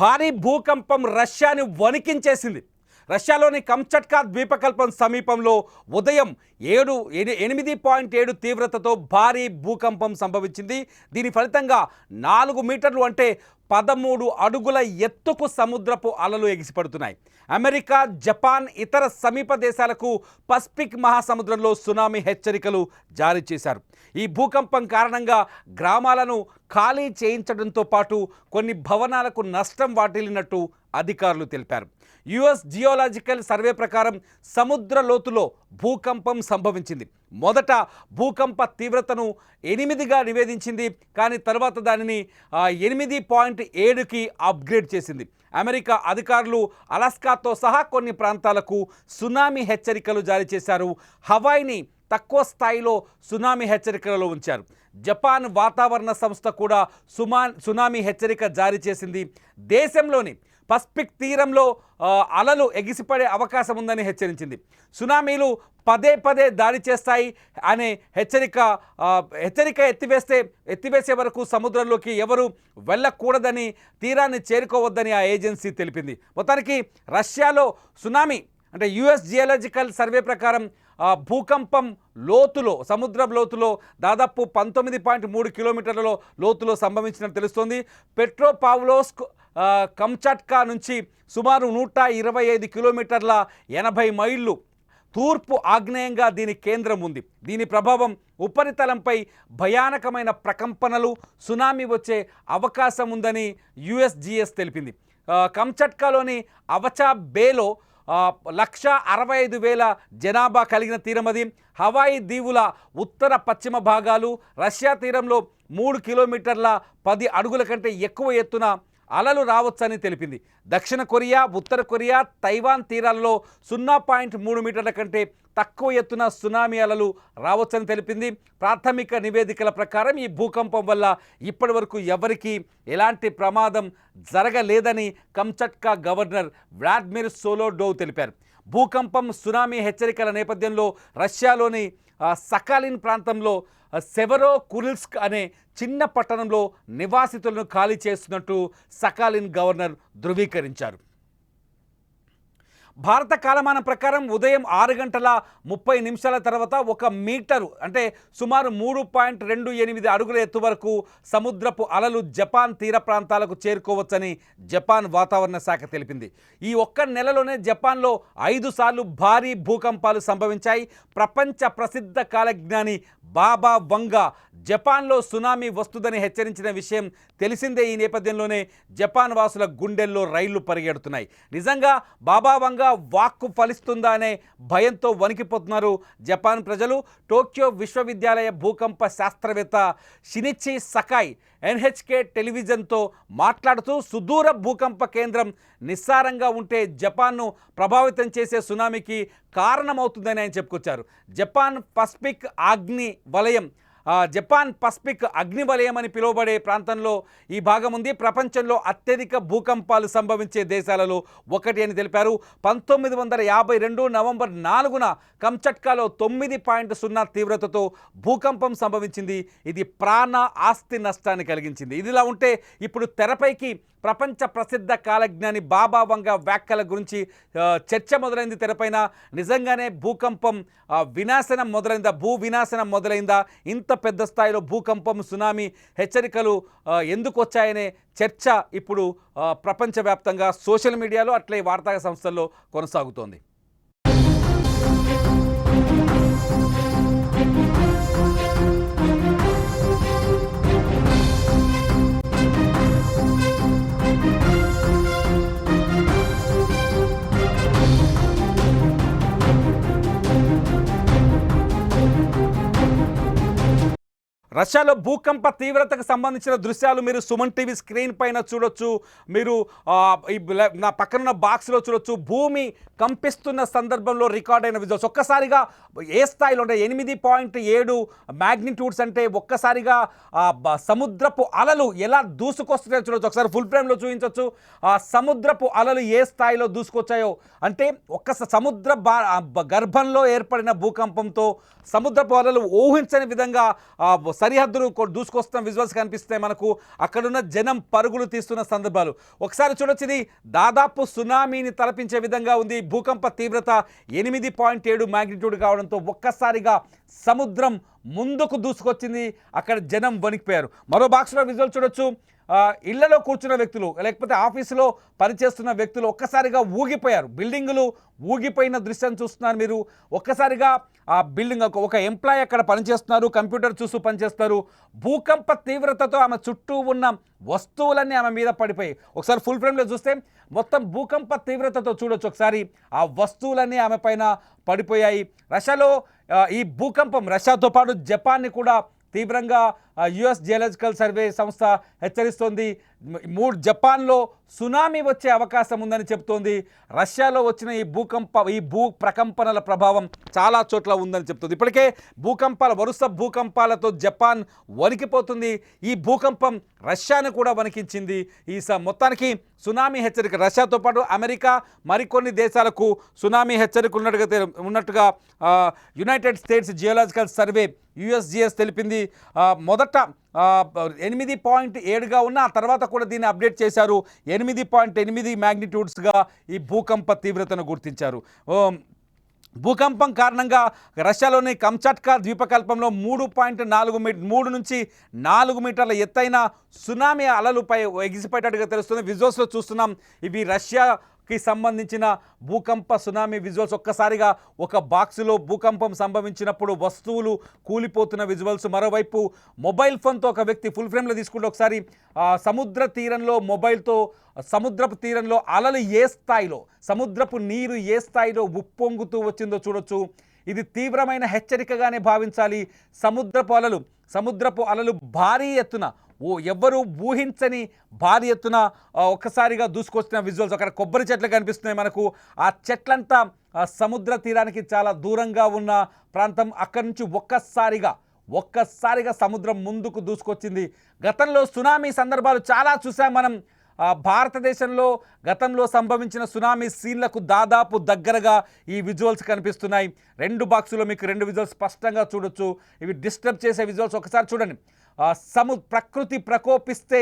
భారీ భూకంపం రష్యాని వణికించేసింది. రష్యాలోని కంచట్కా ద్వీపకల్పం సమీపంలో ఉదయం 8.7 తీవ్రతతో భారీ భూకంపం సంభవించింది. దీని ఫలితంగా 4 మీటర్లు అంటే 13 అడుగుల ఎత్తుకు సముద్రపు అలలు ఎగిసిపడుతున్నాయి. అమెరికా, జపాన్, ఇతర సమీప దేశాలకు పసిఫిక్ మహాసముద్రంలో సునామీ హెచ్చరికలు జారీ చేశారు. ఈ భూకంపం కారణంగా గ్రామాలను ఖాళీ చేయించడంతో పాటు కొన్ని భవనాలకు నష్టం వాటిల్లినట్టు అధికారులు తెలిపారు. యుఎస్ జియోలాజికల్ సర్వే ప్రకారం సముద్ర లోతులో భూకంపం సంభవించింది. మొదట భూకంప తీవ్రతను 8గా నివేదించింది, కానీ తర్వాత దానిని 8.7కి అప్గ్రేడ్ చేసింది. అమెరికా అధికారులు అలాస్కాతో సహా కొన్ని ప్రాంతాలకు సునామీ హెచ్చరికలు జారీ చేశారు. హవాయిని తక్కువ స్థాయిలో సునామీ హెచ్చరికలలో ఉంచారు. జపాన్ వాతావరణ సంస్థ కూడా సునామీ హెచ్చరిక జారీ చేసింది. దేశంలోని పసిఫిక్ తీరంలో అలలు ఎగిసిపడే అవకాశం ఉందని హెచ్చరించింది. సునామీలు పదే పదే దాడి చేస్తాయి అనే హెచ్చరిక ఎత్తివేసే వరకు సముద్రంలోకి ఎవరు వెళ్ళకూడదని, తీరాన్ని చేరుకోవద్దని ఆ ఏజెన్సీ తెలిపింది. మొత్తానికి రష్యాలో సునామీ అంటే యుఎస్ జియోలాజికల్ సర్వే ప్రకారం భూకంపం లోతులో, సముద్రం లోతులో దాదాపు 19.3 కిలోమీటర్ల లోతులో సంభవించినట్టు తెలుస్తోంది. పెట్రోపావ్లోవ్స్క్ కంచాట్కా నుంచి సుమారు 125 కిలోమీటర్ల 80 మైళ్ళు తూర్పు ఆగ్నేయంగా దీని కేంద్రం ఉంది. దీని ప్రభావం ఉపరితలంపై భయానకమైన ప్రకంపనలు, సునామీ వచ్చే అవకాశం ఉందని యుఎస్జిఎస్ తెలిపింది. కంచట్కాలోని అవచా బేలో 1,65,000 జనాభా కలిగిన తీరమది. హవాయి దీవుల ఉత్తర పశ్చిమ భాగాలు, రష్యా తీరంలో 3 కిలోమీటర్ల 10 అడుగుల కంటే ఎక్కువ ఎత్తున అలలు రావచ్చని తెలిపింది. దక్షిణ కొరియా, ఉత్తర కొరియా, తైవాన్ తీరాల్లో 0.3 మీటర్ల కంటే తక్కువ ఎత్తున సునామీ అలలు రావచ్చని తెలిపింది. ప్రాథమిక నివేదికల ప్రకారం ఈ భూకంపం వల్ల ఇప్పటి వరకు ఎవరికీ ఎలాంటి ప్రమాదం జరగలేదని కంచట్కా గవర్నర్ వ్లాదిమిర్ సోలోడోవ్ తెలిపారు. భూకంపం, సునామీ హెచ్చరికల నేపథ్యంలో రష్యాలోని సకాలిన్ ప్రాంతంలో సెవెరోకురిల్స్క్ అనే చిన్న పట్టణంలో నివాసితులను ఖాళీ చేస్తున్నట్టు సకాలిన్ గవర్నర్ ధృవీకరించారు. భారత కాలమానం ప్రకారం ఉదయం 6:30 తర్వాత 1 మీటరు అంటే సుమారు 3.28 అడుగుల ఎత్తు వరకు సముద్రపు అలలు జపాన్ తీర ప్రాంతాలకు చేరుకోవచ్చని జపాన్ వాతావరణ శాఖ తెలిపింది. ఈ ఒక్క నెలలోనే జపాన్లో 5 సార్లు భారీ భూకంపాలు సంభవించాయి. ప్రపంచ ప్రసిద్ధ కాలజ్ఞాని బాబా వంగా జపాన్లో సునామీ వస్తుందని హెచ్చరించిన విషయం తెలిసిందే. ఈ నేపథ్యంలోనే జపాన్ వాసుల గుండెల్లో రైళ్లు పరిగెడుతున్నాయి. నిజంగా బాబా వంగా వాక్కు ఫలిస్తుందా అనే భయంతో వణికిపోతున్నారు జపాన్ ప్రజలు. టోక్యో విశ్వవిద్యాలయ భూకంప శాస్త్రవేత్త షినిచి సకాయ్ ఎన్హెచ్కే టెలివిజన్తో మాట్లాడుతూ సుదూర భూకంప కేంద్రం నిస్సారంగా ఉంటే జపాన్ను ప్రభావితం చేసే సునామీకి కారణమవుతుందని ఆయన చెప్పుకొచ్చారు. జపాన్ పసిఫిక్ అగ్ని వలయం అని పిలువబడే ప్రాంతంలో ఈ భాగం ఉంది. ప్రపంచంలో అత్యధిక భూకంపాలు సంభవించే దేశాలలో ఒకటి అని తెలిపారు. 1952 నవంబర్ 4న కంచట్కాలో 9.0 తీవ్రతతో భూకంపం సంభవించింది. ఇది ప్రాణ ఆస్తి నష్టాన్ని కలిగించింది. ఇదిలా ఉంటే ఇప్పుడు తెరపైకి ప్రపంచ ప్రసిద్ధ కాలజ్ఞాని బాబా వంగా వ్యాఖ్యల గురించి చర్చ మొదలైంది తెరపైన. నిజంగానే భూకంపం వినాశనం మొదలైందా, భూ వినాశనం మొదలైందా, ఇంత పెద్ద స్థాయిలో భూకంపం, సునామీ హెచ్చరికలు ఎందుకు వచ్చాయనే చర్చ ఇప్పుడు ప్రపంచవ్యాప్తంగా సోషల్ మీడియాలో అట్లే వార్తా సంస్థల్లో కొనసాగుతోంది. రష్యాలో భూకంప తీవ్రతకు సంబంధించిన దృశ్యాలు మీరు సుమన్ టీవీ స్క్రీన్ పైన చూడొచ్చు. మీరు నా పక్కనున్న బాక్స్లో చూడొచ్చు. భూమి కంపిస్తున్న సందర్భంలో రికార్డ్ అయిన విజువల్స్. ఒక్కసారిగా ఏ స్థాయిలో అంటే 8.7 మ్యాగ్నిట్యూడ్స్ అంటే ఒక్కసారిగా సముద్రపు అలలు ఎలా దూసుకొస్తున్నాయో చూడొచ్చు. ఒకసారి ఫుల్ ఫ్రేమ్లో చూపించవచ్చు. సముద్రపు అలలు ఏ స్థాయిలో దూసుకొచ్చాయో అంటే సముద్ర గర్భంలో ఏర్పడిన భూకంపంతో సముద్రపు అలలు ఊహించని విధంగా సరిహద్దులు దూసుకొస్తున్న విజువల్స్ కనిపిస్తాయి మనకు. అక్కడున్న జనం పరుగులు తీస్తున్న సందర్భాలు ఒకసారి చూడొచ్చు. ఇది దాదాపు సునామీని తలపించే విధంగా ఉంది. భూకంప తీవ్రత 8.7 మ్యాగ్నిట్యూడ్ కావడంతో ఒక్కసారిగా సముద్రం ముందుకు దూసుకొచ్చింది. అక్కడ జనం వణికిపోయారు. మరో బాక్స్లో విజువల్ చూడొచ్చు. ఇళ్లలో కూర్చున్న వ్యక్తులు లేకపోతే ఆఫీసులో పనిచేస్తున్న వ్యక్తులు ఒక్కసారిగా ఊగిపోయారు. బిల్డింగులు ఊగిపోయిన దృశ్యం చూస్తున్నారు మీరు. ఒక్కసారిగా ఆ బిల్డింగ్ ఒక ఎంప్లాయీ అక్కడ పనిచేస్తున్నారు, కంప్యూటర్ చూస్తూ పనిచేస్తారు. భూకంప తీవ్రతతో ఆమె చుట్టూ ఉన్న వస్తువులన్నీ ఆమె మీద పడిపోయాయి. ఒకసారి ఫుల్ ఫ్రేమ్లో చూస్తే మొత్తం భూకంప తీవ్రతతో చూడొచ్చు. ఒకసారి ఆ వస్తువులన్నీ ఆమె పైన పడిపోయాయి. రష్యాలో ఈ భూకంపం రష్యాతో పాటు జపాన్ని కూడా తీవ్రంగా యుఎస్ జియోలాజికల్ సర్వే సంస్థ హెచ్చరిస్తోంది. జపాన్లో సునామీ వచ్చే అవకాశం ఉందని చెప్తోంది. రష్యాలో వచ్చిన ఈ భూ ప్రకంపనల ప్రభావం చాలా చోట్ల ఉందని చెప్తుంది. ఇప్పటికే వరుస భూకంపాలతో జపాన్ వణికిపోతుంది. ఈ భూకంపం రష్యాను కూడా వణికించింది. మొత్తానికి సునామీ హెచ్చరిక రష్యాతో పాటు అమెరికా మరికొన్ని దేశాలకు సునామీ హెచ్చరిక ఉన్నట్టుగా United states geological survey USGS తెలిపింది. మొదట 8.7గా ఉన్న ఆ తర్వాత కూడా దీన్ని అప్డేట్ చేశారు. 8.8 మ్యాగ్నిట్యూడ్స్గా ఈ భూకంప తీవ్రతను గుర్తించారు. భూకంపం కారణంగా రష్యాలోని కంచట్కా ద్వీపకల్పంలో 3 నుంచి 4 మీటర్ల ఎత్తైన సునామీ అలలుపై ఎగిసిపడ్డట్టుగా తెలుస్తుంది. విజువల్స్లో చూస్తున్నాం. ఇవి రష్యాకి సంబంధించిన భూకంప సునామీ విజువల్స్. ఒక్కసారిగా ఒక బాక్సులో భూకంపం సంభవించినప్పుడు వస్తువులు కూలిపోతున్న విజువల్స్. మరోవైపు మొబైల్ ఫోన్తో ఒక వ్యక్తి ఫుల్ ఫ్రేమ్లో తీసుకుంటే ఒకసారి సముద్ర తీరంలో మొబైల్తో సముద్రపు తీరంలో అలలు ఏ స్థాయిలో, సముద్రపు నీరు ఏ స్థాయిలో ఉప్పొంగుతూ వచ్చిందో చూడొచ్చు. ఇది తీవ్రమైన హెచ్చరికగానే భావించాలి. సముద్రపు అలలు భారీ ఎత్తున ఎవ్వరూ ఊహించని భారీ ఎత్తున ఒక్కసారిగా దూసుకొచ్చిన విజువల్స్. అక్కడ కొబ్బరి చెట్లు కనిపిస్తున్నాయి మనకు. ఆ చెట్లంతా సముద్ర తీరానికి చాలా దూరంగా ఉన్న ప్రాంతం. అక్కడి నుంచి ఒక్కసారిగా సముద్రం ముందుకు దూసుకొచ్చింది. గతంలో సునామీ సందర్భాలు చాలా చూసాం మనం. భారతదేశంలో గతంలో సంభవించిన సునామీ సీన్లకు దాదాపు దగ్గరగా ఈ విజువల్స్ కనిపిస్తున్నాయి. 2 బాక్సులో మీకు 2 విజువల్స్ స్పష్టంగా చూడొచ్చు. ఇవి డిస్టర్బ్ చేసే విజువల్స్. ఒకసారి చూడండి. ప్రకృతి ప్రకోపిస్తే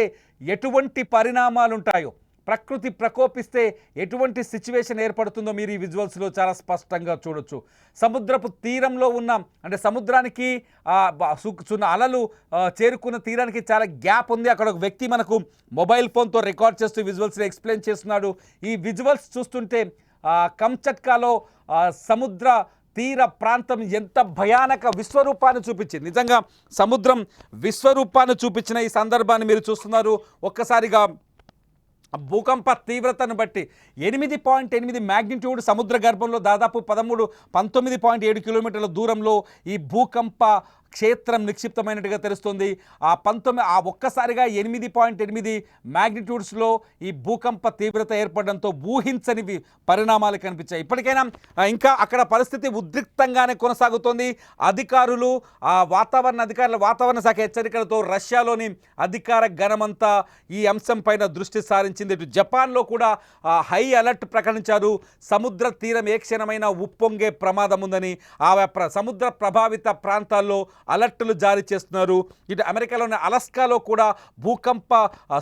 ఎటువంటి పరిణామాలు ఉంటాయో, ప్రకృతి ప్రకోపిస్తే ఎటువంటి సిచ్యువేషన్ ఏర్పడుతుందో మీరు ఈ విజువల్స్లో చాలా స్పష్టంగా చూడొచ్చు. సముద్రపు తీరంలో ఉన్న అంటే సముద్రానికి అలలు చేరుకున్న తీరానికి చాలా గ్యాప్ ఉంది. అక్కడ ఒక వ్యక్తి మనకు మొబైల్ ఫోన్తో రికార్డ్ చేస్తూ విజువల్స్ని ఎక్స్ప్లెయిన్ చేస్తున్నాడు. ఈ విజువల్స్ చూస్తుంటే కంచట్కాలో సముద్ర తీర ప్రాంతం ఎంత భయానక విశ్వరూపాన్ని చూపించింది. నిజంగా సముద్రం విశ్వరూపాన్ని చూపించిన ఈ సందర్భాన్ని మీరు చూస్తున్నారు. ఒక్కసారిగా భూకంప తీవ్రతను బట్టి 8.8 మ్యాగ్నిట్యూడ్ సముద్ర గర్భంలో దాదాపు 19.7 కిలోమీటర్ల దూరంలో ఈ భూకంప క్షేత్రం నిక్షిప్తమైనట్టుగా తెలుస్తుంది. ఒక్కసారిగా 8.8 మ్యాగ్నిట్యూడ్స్లో ఈ భూకంప తీవ్రత ఏర్పడడంతో ఊహించని పరిణామాలు కనిపించాయి. ఇప్పటికైనా ఇంకా అక్కడ పరిస్థితి ఉద్రిక్తంగానే కొనసాగుతోంది. వాతావరణ శాఖ హెచ్చరికలతో రష్యాలోని అధికార గణమంతా ఈ అంశం పైన దృష్టి సారించింది. ఇటు జపాన్లో కూడా హై అలర్ట్ ప్రకటించారు. సముద్ర తీరం ఏ క్షణమైనా ఉప్పొంగే ప్రమాదం ఉందని సముద్ర ప్రభావిత ప్రాంతాల్లో అలర్టులు జారీ చేస్తున్నారు. ఇటు అమెరికాలోని అలాస్కాలో కూడా భూకంప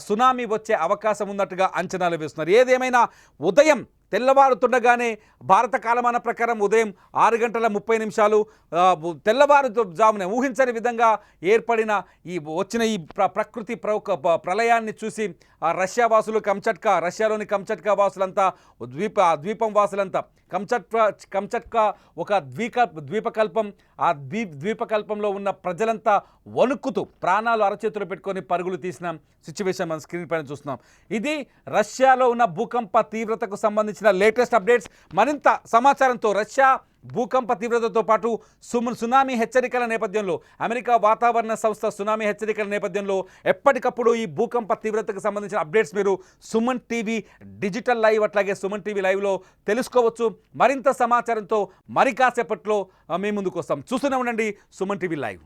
సునామీ వచ్చే అవకాశం ఉన్నట్టుగా అంచనాలు వేస్తున్నారు. ఏదేమైనా తెల్లవారుతుండగానే భారత కాలమాన ప్రకారం ఉదయం 6:30 తెల్లవారుజామునే ఊహించని విధంగా ఏర్పడిన వచ్చిన ప్రకృతి ప్రళయాన్ని చూసి రష్యా వాసులు రష్యాలోని కంచట్కా వాసులంతా ద్వీపం వాసులంతా కంచట్కా ఒక ద్వీపకల్పం. ఆ ద్వీపకల్పంలో ఉన్న ప్రజలంతా వణుకుతూ ప్రాణాలు అరచేతులు పెట్టుకొని పరుగులు తీసిన సిచ్యువేషన్ మన స్క్రీన్ పైన చూస్తున్నాం. ఇది రష్యాలో ఉన్న భూకంప తీవ్రతకు సంబంధించిన లేటెస్ట్ అప్డేట్స్. మరింత సమాచారంతో రష్యా భూకంప తీవ్రతతో పాటు సునామీ హెచ్చరికల నేపథ్యంలో అమెరికా వాతావరణ సంస్థ సునామీ హెచ్చరికల నేపథ్యంలో ఎప్పటికప్పుడు ఈ భూకంప తీవ్రతకు సంబంధించిన అప్డేట్స్ మీరు సుమన్ టీవీ డిజిటల్ లైవ్ అట్లాగే సుమన్ టీవీ లైవ్లో తెలుసుకోవచ్చు. మరింత సమాచారంతో మరి కాసేపట్లో మీ ముందుకు వస్తాం. చూస్తూనే ఉండండి సుమన్ టీవీ లైవ్.